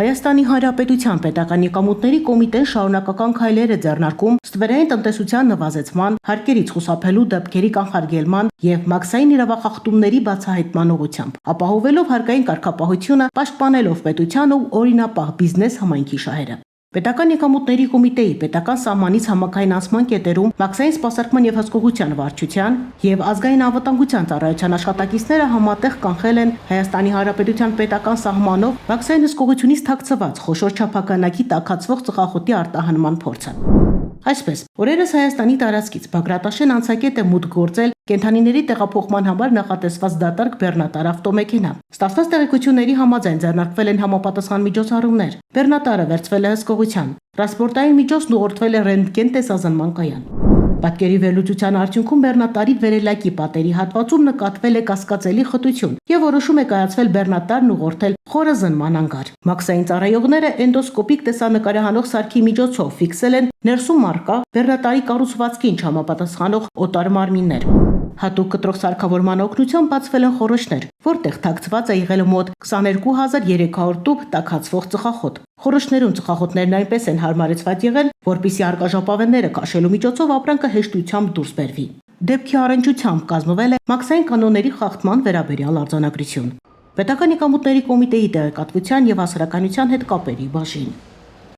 Հայաստանի Հանրապետության պետական եկամուտների կոմիտեն շարունակական քայլեր է ձեռնարկում ստվերային տնտեսության նվազեցման, հարկերից խուսափելու դեպքերի կանխարգելման եւ մաքսային իրավախախտումների բացահայտման ուղղությամբ, ապահովելով հարկային կարգապահությունը, պաշտպանելով պետության ու օրինապահ բիզնես համայնքի շահերը։ Պետական եկամուտների կոմիտեի պետական սահմանից համակային անցման կետերում մաքսային սպասարկման եւ հսկողության վարչության եւ ազգային անվտանգության ծառայության աշխատակիցները համատեղ կանխել են Հայաստանի Հանրապետության պետական սահմանով մաքսային հսկողությունից թաքցված խոշոր չափականակի տաքացվող ծխախոտի արտահանման փորձը։ Այսպես, օրերս Հայաստանի տարածքից Բագրատաշեն անցակետ է մուտք գործել կենդանիների տեղափոխման համար նախատեսված դատարկ բեռնատար ավտոմեքենա։ Ստացված տեղեկությունների համաձայն ձեռնարկվել են համապատասխան միջոցառումներ։ Բեռնատարը վերցվել է հսկողության։ Տրանսպորտային միջոցն ուղղորդվել է ռենտգեն տեսազնման կայան։ Պատկերի վերլուծության արդյունքում բեռնատարի վերելակի պատերի հատվածում նկատվել է կասկածելի խտություն եւ որոշում է կայացվել բեռնատարն ուղղորդել խորը զնման անգար։ Մաքսային ծառայողները էնդոսկոպիկ տեսանկարահանող սարքի միջոցով ֆիքսել են ներսում արկա բեռնատարի կառուցվածքին չհամապատասխանող օտար մարմիններ։ Հատուկ կտրող սարքավորման օգնությամբ բացվել են խոռոչներ, որտեղ թաքցված է եղել մոտ 22300 տուփ տաքացվող ծխախոտ։ Խոռոչներում ծխախոտներն այնպես են հարմարեցված եղել, որպեսզի արկաժապավենները քաշելու միջոցով ապրանքը հեշտությամբ դուրս բերվի։ Դեպքի առնչությամբ կազմվել է մաքսային կանոնների խախտման վերաբերյալ արձանագրություն։ Պետական եկամուտների կոմիտեի տեղեկատվության եւ հասարակայնության հետ կապերի բաժին։